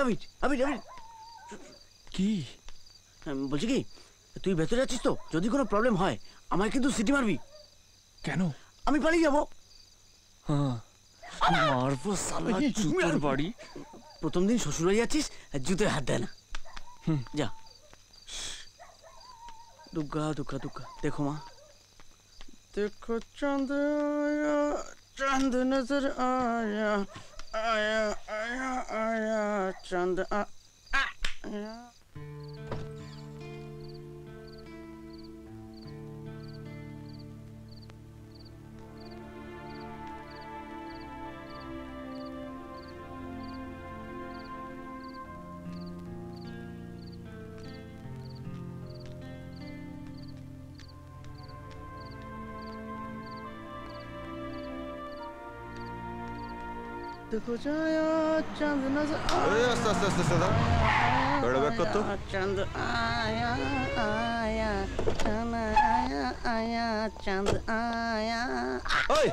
আবির আবির আবির কি বলছি কি, তুই ভেতরে আছিস তো? যদি কোনো প্রবলেম হয় আমায় কিন্তু সিটি মারবি। কেন? আমি পালিয়ে যাবো। হ্যাঁ মারবো শালা জুতোর বাড়ি। প্রথম দিন শ্বশুর বাড়ি যাচ্ছিস, জুতোয় হাত দেয় না। যা। দুগ্গা দুগ্গা দুগ্গা। দেখো মা, देखो चांद आया, चांद नजर आया, आया आया आया चांद आया। देखो जाया चांद नजर आया, आस्ते आस्ते आस्ते दादा बड़ा बैक कर तो। चांद आया आया चांद आया आया चांद आया। ओए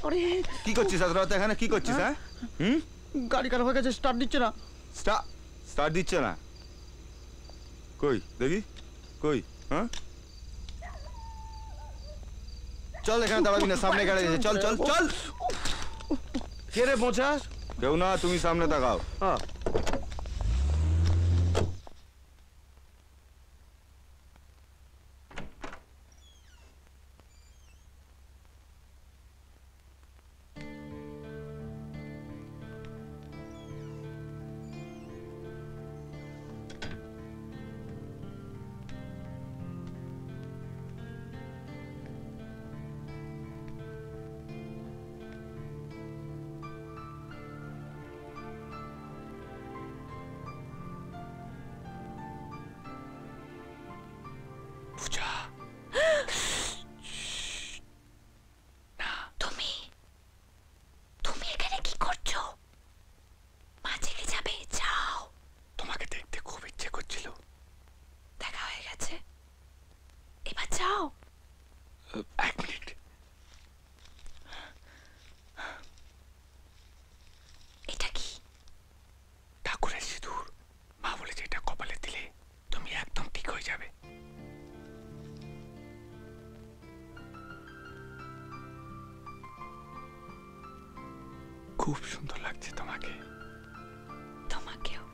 अरे কি করছিস আজ রাতে এখানে? কি করছিস? হ্যাঁ গাড়ি খারাপ হয়ে গেছে, স্টার্ট দিচ্ছে না। স্টার্ট দিচ্ছে না? কই দেখি, কই? হ্যাঁ চল এখানে দাঁড়াবি না, সামনে গাড়ি আছে, চল চল চল। কে রে মোচা? কেউ না, তুমি সামনে তাকাও। হ্যাঁ খুব সুন্দর লাগছে তোমাকে। তোমাকেও।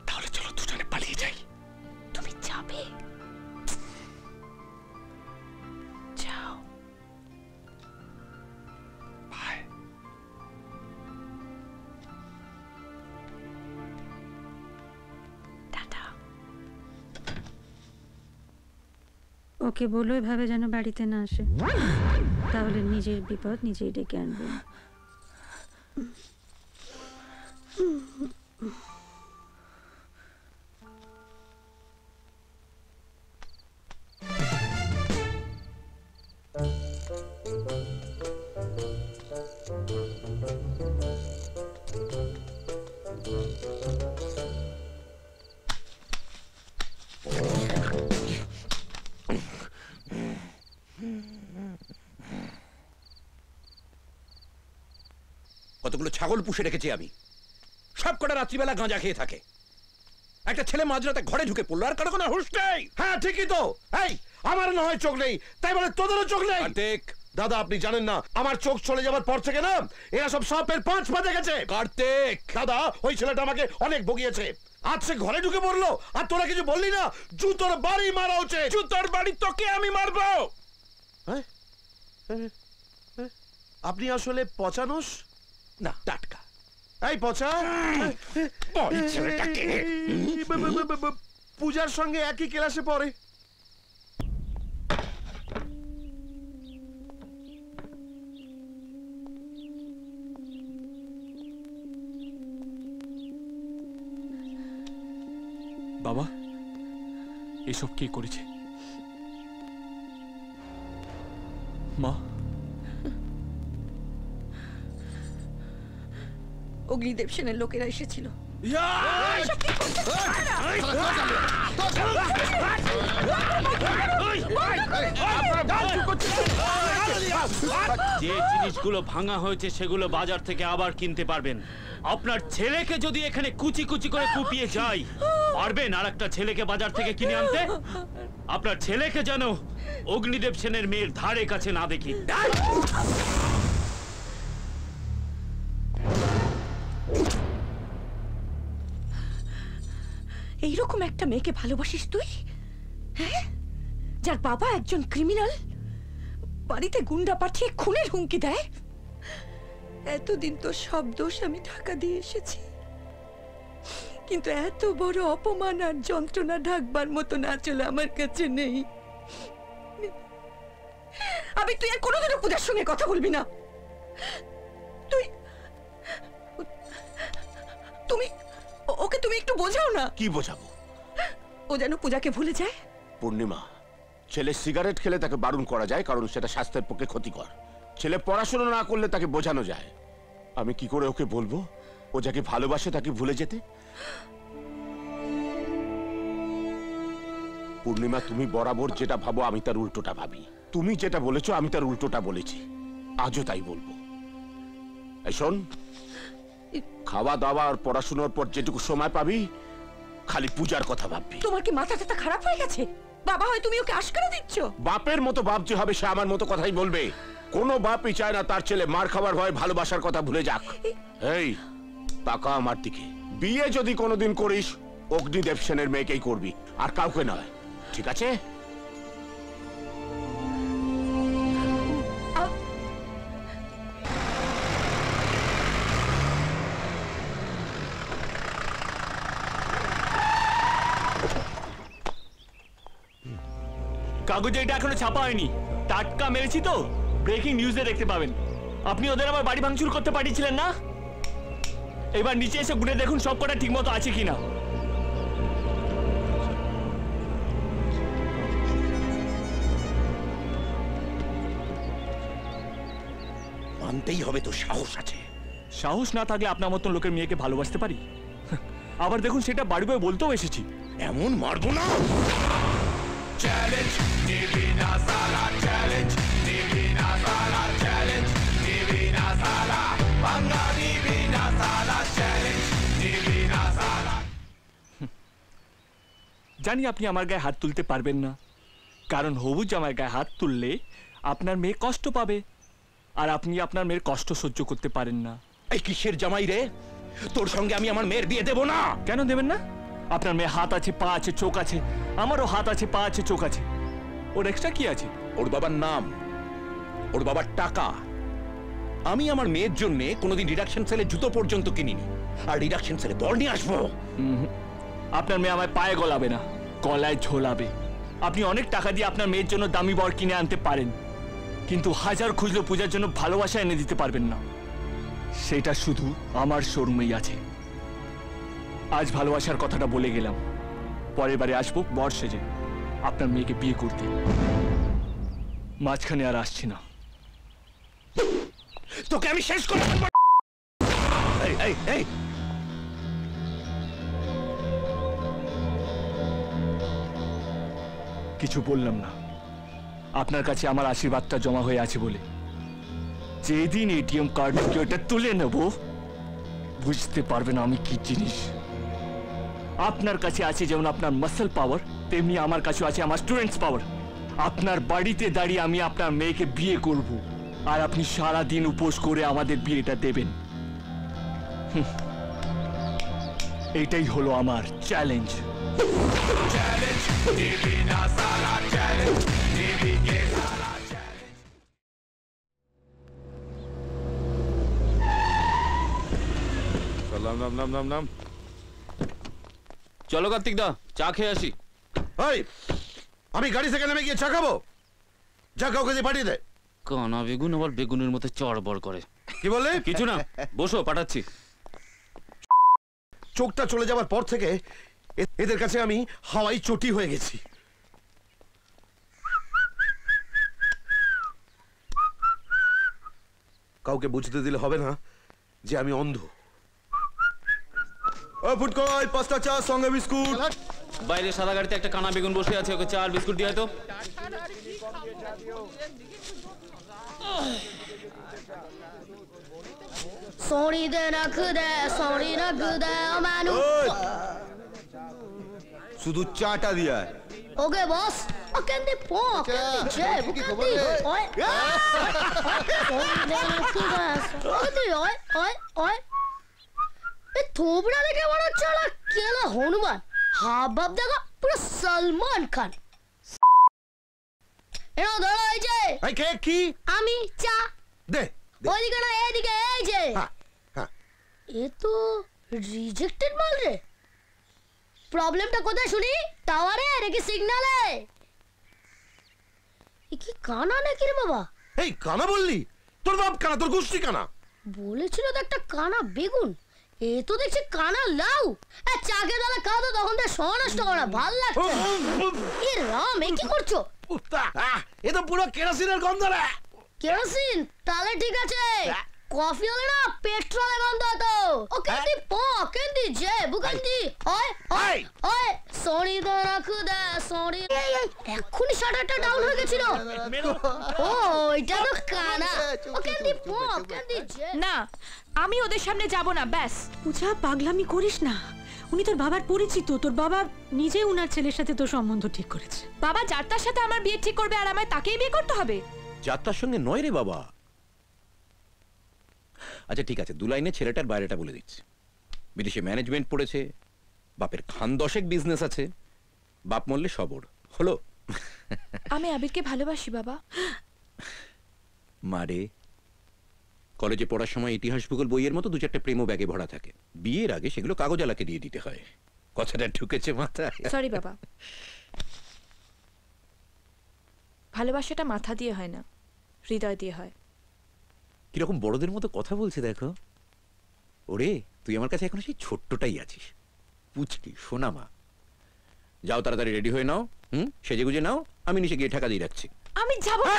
তাহলে চলো দুজনে পালিয়ে যাই। তুমি যাবে? যাও। বাই। টাটা। ওকে বলো এভাবে যেন বাড়িতে না আসে, তাহলে নিজের বিপদ নিজেই ডেকে আনবে। কতগুলো ছাগল পুষে রেখেছি আমি, সব কটা রাত্রিবেলা গাঁজা খেয়ে থাকে। একটা ছেলে মাঝরাতে ঘরে ঢুকে পড়লো, আর কারো কোনো হুঁশ নেই। হ্যাঁ ঠিকই তো। এই আমার না হয় চোখ নেই, তাই বলে তোদেরও চোখ নেই? কার্তিক দাদা আপনি জানেন না, আমার চোখ চলে যাবার পর থেকে না এরা সব সাপের পাঁচ পা গেছে। কার্তিক দাদা ওই ছেলেটা আমাকে অনেক বকিয়েছে, আজ সে ঘরে ঢুকে পড়লো আর তোরা কিছু বললি না। জুতোর বাড়ি মারা উচিত। জুতোর বাড়ি তোকে আমি মারবো। আপনি আসলে পচানোস না, টাটকা। এই পচা পূজার সঙ্গে একই ক্লাসে পড়ে। বাবা এসব কে করেছে? মা অগ্নিদেব সেনের লোকেরা এসেছিল। যে জিনিসগুলো ভাঙা হয়েছে সেগুলো বাজার থেকে আবার কিনতে পারবেন, আপনার ছেলেকে যদি এখানে কুচি কুচি করে কুপিয়ে যায়, পারবেন আর একটা ছেলেকে বাজার থেকে কিনে আনতে? আপনার ছেলেকে যেন অগ্নিদেব সেনের মেয়ের ধারে কাছে না দেখি। এইরকম একটা মেয়েকে ভালোবাসিস তুই? হ্যাঁ, যার বাবা একজন ক্রিমিনাল, বাড়িতে গুন্ডা পাঠিয়ে খুনের হুমকি দেয়। এতদিন তো সব দোষ আমি ঢাকা দিয়ে এসেছি, কিন্তু এত বড় অপমান আর যন্ত্রণা ঢাকবার মতো না চলে আমার কাছে নেই। আমি তুই আর কোনোদিনও পূজার সঙ্গে কথা বলবি না। তুই তুমি ওকে তুমি একটু বোঝাও না। কি বোঝাবো? ও যেন পূজাকে ভুলে যায়। পূর্ণিমা, ছেলে সিগারেট খেলে তাকে বারণ করা যায়, কারণ সেটা স্বাস্থ্যের পক্ষে ক্ষতিকর। ছেলে পড়াশোনা না করলে তাকে বোঝানো যায়। আমি কি করে ওকে বলবো ও যাকে ভালোবাসে তাকে ভুলে যেতে? পূর্ণিমা, তুমি বরাবর যেটা ভাবো আমি তার উল্টোটা ভাবি। তুমি যেটা বলেছো আমি তার উল্টোটা বলেছি, আজও তাই বলবো। এই শোন, খাওয়া দাওয়া আর পড়াশোনার পর যেটুকু সময় পাবি খালি পূজার কথা ভাববি। তোমার কি মাথা টাথা খারাপ হয়ে গেছে? বাবা হয় তুমি ওকে আশকারা দিচ্ছ। বাপের মতো বাপ যে হবে সে আমার মতো কথাই বলবে। কোনো বাপই চায় না তার ছেলে মার খাবার ভয় ভালোবাসার কথা ভুলে যাক। এই তাকা আমার দিকে। বিয়ে যদি কোনোদিন করিস অগ্নিদেব সেনের মেয়েকেই করবি, আর কাউকে নয়, ঠিক আছে? কাগজে এটা এখনো ছাপা হয়নি, টাটকা মেরেছি তো, ব্রেকিং নিউজে দেখতে পাবেন। আপনি ওদের আবার বাড়ি ভাঙচুর করতে পাঠিয়েছিলেন না? এবার নিচে এসে গুনে দেখুন সব কটা ঠিক মতো আছে কিনা। মানতেই হবে তো সাহস আছে। সাহস না থাকলে আপনার মতন লোকের মেয়েকে ভালোবাসতে পারি? আবার দেখুন সেটা বাড়ি বয়ে বলতেও এসেছি। এমন মারবো না। চ্যালেঞ্জ নিবি না সালা, চ্যালেঞ্জ নিবি না সালা, চ্যালেঞ্জ নিবি না সালা, বাংলা নিবি না সালা, চ্যালেঞ্জ নিবি না সালা। জানি আপনি আমার গায়ে হাত তুলতে পারবেন না, কারণ হবু জামাই গায়ে হাত তুললে আপনার মেয়ে কষ্ট পাবে, আর আপনি আপনার মেয়ের কষ্ট সহ্য করতে পারেন না। এই কিসের জামাই রে? তোর সঙ্গে আমি আমার মেয়ের বিয়ে দেব না। কেন দেবেন না? আপনার মেয়ে হাত আছে, পা আছে, চোখ আছে, আমারও হাত আছে, পা আছে, চোখ আছে। ওর এক্সট্রা কি আছে? ওর বাবার নাম, ওর বাবার টাকা। আমি আমার মেয়ের জন্য কোনোদিন রিডাকশন সেলে জুতো পর্যন্ত কিনিনি, আর রিডাকশন সেলে বল নিয়ে আসবো। আপনার মেয়ে আমায় পায়ে গলাবে না, গলায় ঝোলাবে। আপনি অনেক টাকা দিয়ে আপনার মেয়ের জন্য দামি বর কিনে আনতে পারেন, কিন্তু হাজার খুঁজলেও পূজার জন্য ভালোবাসা এনে দিতে পারবেন না। সেটা শুধু আমার শোরুমেই আছে। আজ ভালোবাসার কথাটা বলে গেলাম, পরের বারে আসবো বর সেজে আপনার মেয়েকে বিয়ে করতে। মাঝখানে আর আসছি না। তোকে আমি শেষ করে দেব। এই এই এই, কিছু বললাম না, আপনার কাছে আমার আশীর্বাদটা জমা হয়ে আছে বলে। যেদিন এটিএম কার্ড থেকে ওটা তুলে নেব বুঝতে পারবেন আমি কি জিনিস। আপনার কাছে আছে যেমন আপনার মাসল পাওয়ার, তেমনি আমার কাছে আছে আমার স্টুডেন্টস পাওয়ার। আপনার বাড়িতে দাঁড়িয়ে আমি আপনার মেয়েকে বিয়ে করব, আর আপনি সারা দিন উপোস করে আমাদের বিয়েটা দেবেন। এইটাই হলো আমার চ্যালেঞ্জ। চ্যালেঞ্জ নিবি না সালা, চ্যালেঞ্জ নিবি কে সালা, চ্যালেঞ্জ। নাম নাম নাম নাম নাম। চলো কার্তিক দা, চা খেয়ে আসি। এই, আমি গাড়ি থেকে নেমে গিয়ে চা খাবো? যা কাউকে দিয়ে পাঠিয়ে দে। কানা বেগুন আবার বেগুনের মতো চড়বড় করে। কি বললে? কিছু না, বসো, পাঠাচ্ছি। চোখটা চলে যাওয়ার পর থেকে এদের কাছে আমি হাওয়াই চটি হয়ে গেছি। কাউকে বুঝতে দিলে হবে না যে আমি অন্ধ। ফুটকল, 5টা চা সঙ্গে বিস্কুট। বাইরে সাদা গাড়িতে একটা কানা বেগুন বসে আছে, ওকে চা আর বিস্কুট দিয়ে তো। सोनी दे रख दे सोनी रख दे ओ मैनू শুধু চাটা দিয়া ओके बॉस ओ कहंदे पो कहंदे जे कहंदे ओए कहंदे ओए ओए ओए ए थोबड़ा देखे बड़ा चला केला हनुमान हां बाप देखो पूरा सलमान खान এনো ধরো এই যে এই কে কি আমি চা দে ওইদিকে না এইদিকে এই যে হ্যাঁ হ্যাঁ এ তো রিজেক্টেড মাল রে প্রবলেমটা কোথায় শুনি টাওয়ারে নাকি সিগন্যালে এ কি কানা নাকি রে বাবা এই কানা বললি তোর বাপ কানা তোর গোষ্ঠী কানা বলেছিল তো একটা কানা বেগুন এ তো দেখছি কানা লাউ এ চাকে দালে খাও তো তখন তো সনষ্ট করা ভাল লাগছে এ রাম এ কি করছো এ তো পুরো কেরোসিনের গন্ধ রে কেরোসিন তাহলে ঠিক আছে কফি হলে না পেট্রোলের গন্ধ তো ও কেন্দি পো কেন্দি যে বুকেন্দি ওই ওই ওই সরি তো রাখু দে সরি এক্ষুনি শাটারটা ডাউন হয়ে গেছিল ও এটা তো কানা ও কেন্দি পো কেন্দি যে না আমি ওদের সামনে যাব না ব্যাস। পূজা পাগলামি করিস না, উনি তোর বাবার পরিচিত, তোর বাবা নিজে উনার ছেলের সাথে তোর সম্বন্ধ ঠিক করেছে। বাবা যার তার সাথে আমার বিয়ে ঠিক করবে আর আমায় তাকেই বিয়ে করতে হবে? যাত্রার সঙ্গে নয় রে বাবা। আচ্ছা ঠিক আছে, 2 লাইনে ছেলেটার বাইরেটা বলে দিচ্ছি। বিদেশে ম্যানেজমেন্ট পড়েছে, বাপের খান 10 বিজনেস আছে, বাপ মরলে সবর হলো। আমি আবিরকে ভালোবাসি বাবা। মারে কলেজে পড়ার সময় ইতিহাস ভূগোল বইয়ের মতো 2-4টা প্রেমও ব্যাগে ভরা থাকে, বিয়ের আগে সেগুলো কাগজালাকে দিয়ে দিতে হয়। কথাটা ঢুকেছে মাথায়? সরি বাবা, ভালোবাসাটা মাথা দিয়ে হয় না, হৃদয় দিয়ে হয়। কিরকম বড়দের মতো কথা বলছে দেখো। ওরে তুই আমার কাছে এখন সেই ছোট্টটাই আছিস, পুচকি সোনামা। যাও তাড়াতাড়ি রেডি হয়ে নাও, সেজে গুজে নাও, আমি নিচে গিয়ে ঠাকা দিয়ে রাখছি। আমি যাব না।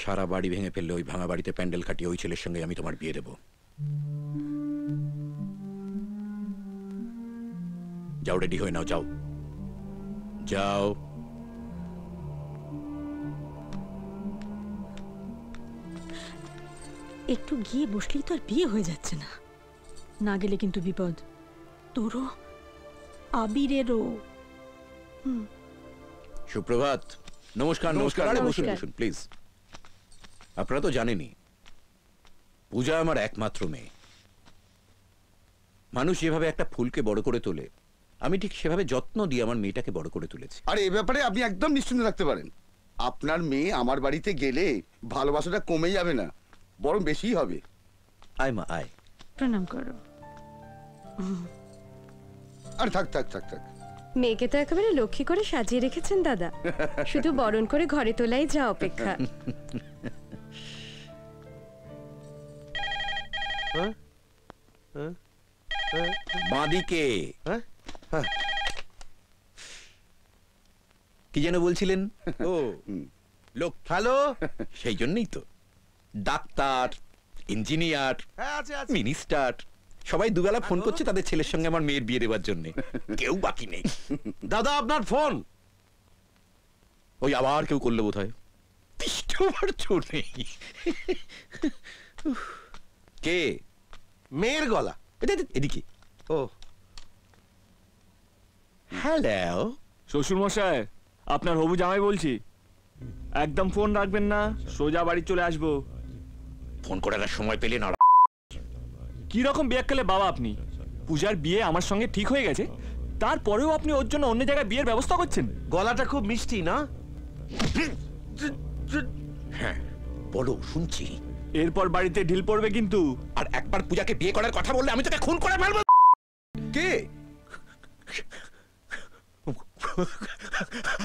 সারা বাড়ি ভেঙে ফেললে ওই ভাঙা বাড়িতে প্যান্ডেল কাটিয়ে ওই ছেলের সঙ্গে আমি তোমার বিয়ে দেব। যাও রেডি হয়ে নাও, যাও যাও। একটু গিয়ে বসলেই তো আর বিয়ে হয়ে যাচ্ছে না, না গেলে কিন্তু বিপদ, তোরও আবিরেরও। সুপ্রভাত। নমস্কার। নমস্কার। আরে বসুন বসুন প্লিজ। আপনারা তো জানেনই পূজা আমার একমাত্র মেয়ে। মানুষ যেভাবে একটা ফুলকে বড় করে তোলে, আমি ঠিক সেভাবে যত্ন দিয়ে আমার মেয়েটাকে বড় করে তুলেছি। আরে এই ব্যাপারে আপনি একদম নিশ্চিন্ত থাকতে পারেন। আপনার মেয়ে আমার বাড়িতে গেলে ভালোবাসাটা কমে যাবে না, বরং বেশিই হবে। আয় মা আয়। প্রণাম করো। আরে থাক থাক থাক থাক। মেয়েকে তো একেবারে লক্ষ্মী করে সাজিয়ে রেখেছেন দাদা, শুধু বরণ করে ঘরে তোলাই যা অপেক্ষা। বাঁদিকে কি যেন বলছিলেন? ও লোক। হ্যালো। সেই জন্যই তো ডাক্তার, ইঞ্জিনিয়ার, মিনিস্টার সবাই দুবেলা ফোন করছে তাদের ছেলের সঙ্গে আমার মেয়ের বিয়ে দেওয়ার জন্য। কেউ বাকি নেই। দাদা আপনার ফোন। ওই আবার কেউ করলো বোধ হয়। কে? মেয়ের গলা। এদিকে। ও হ্যালো। শ্বশুর মশাই, আপনার হবু জামাই বলছি, একদম ফোন রাখবেন না, সোজা বাড়ি চলে আসবো। ফোন করার সময় পেলে না। কি রকম বিয়াক্কেলে বাবা আপনি? পূজার বিয়ে আমার সঙ্গে ঠিক হয়ে গেছে, তারপরেও আপনি ওর জন্য অন্য জায়গায় বিয়ের ব্যবস্থা করছেন। গলাটা খুব মিষ্টি না? হ্যাঁ বলো, শুনছি। এরপর বাড়িতে ঢিল পড়বে কিন্তু। আর একবার পূজাকে বিয়ে করার কথা বললে আমি তোকে খুন করে ফেলবো। কে?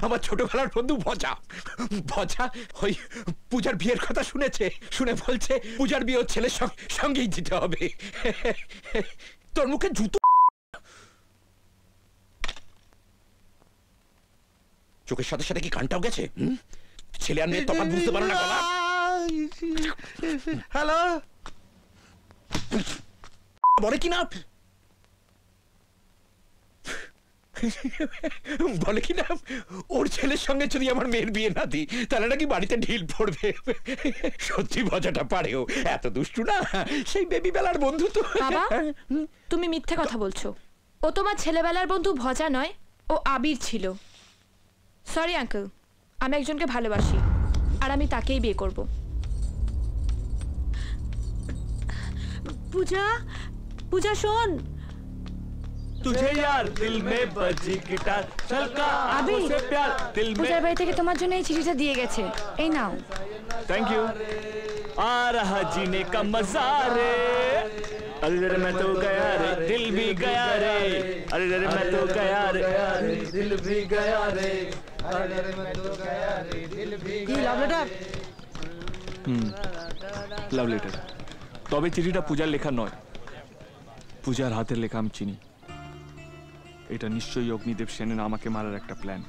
আমার ছোটবেলার বন্ধু ভজা। ভজা ওই পূজার বিয়ের কথা শুনেছে, শুনে বলছে পূজার বিয়ে ওর ছেলের সঙ্গেই দিতে হবে। তোর মুখে জুতো। চোখের সাথে সাথে কি কানটাও গেছে? ছেলে আর মেয়ে তফাৎ বুঝতে পারো না গলা? হ্যালো। বলে কি না বলে কি না ওর ছেলের সঙ্গে যদি আমার মেয়ের বিয়ে না দিই তাহলে নাকি বাড়িতে ঢিল পড়বে। সত্যি মজাটা পারেও, এত দুষ্টু না, সেই বেবি বেলার বন্ধু তো। বাবা তুমি মিথ্যে কথা বলছো, ও তোমার ছেলেবেলার বন্ধু ভজা নয়, ও আবির ছিল। সরি আঙ্কেল, আমি একজনকে ভালোবাসি আর আমি তাকেই বিয়ে করব। পূজা, পূজা শোন, तुझे यार दिल में बजी गिटार छलका आंखों से प्यार दिल में। পূজার বাড়ি থেকে তোমার জন্য এই চিঠিটা দিয়ে গেছে, এই নাও। Thank you. आ रहा जीने का मजा रे, अरे मैं तो गया रे, दिल भी गया रे, अरे मैं तो गया रे, दिल भी गया रे, अरे मैं तो गया रे, दिल भी কি লাভ লেটার? Love letter. তবে চিঠিটা পূজার লেখা নয়, পূজার হাতের লেখা আমি চিনি। এটা নিশ্চয়ই অগ্নিদেব সেনের আমাকে মারার একটা প্ল্যান।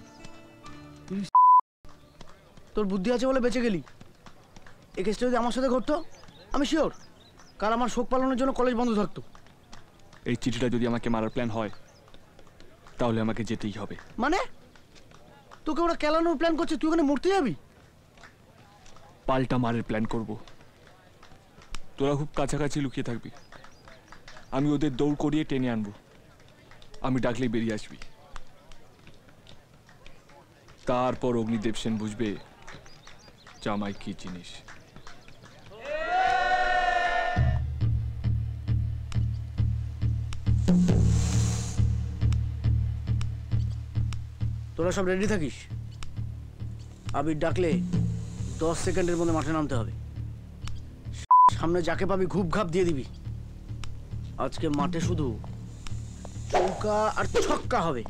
তোর বুদ্ধি আছে বলে বেঁচে গেলি। এই কেসটা যদি আমার সাথে ঘটতো, আমি শিওর কাল আমার শোক পালনের জন্য কলেজ বন্ধ থাকতো। এই চিঠিটা যদি আমাকে মারার প্ল্যান হয় তাহলে আমাকে যেতেই হবে। মানে তোকে ওরা কেলানোর প্ল্যান করছে, তুই ওখানে মরতে যাবি? পাল্টা মারের প্ল্যান করব। তোরা খুব কাছাকাছি লুকিয়ে থাকবি, আমি ওদের দৌড় করিয়ে টেনে আনবো, আমি ডাকলেই বেরিয়ে আসবি। তারপর অগ্নিদেব সেন বুঝবে জামাই কি জিনিস। তোরা সব রেডি থাকিস, আবির ডাকলে 10 সেকেন্ডের মধ্যে মাঠে নামতে হবে। সামনে যাকে পাবি ঘুপ ঘাপ দিয়ে দিবি। আজকে মাঠে শুধু চৌকা আর ছক্কা হবে।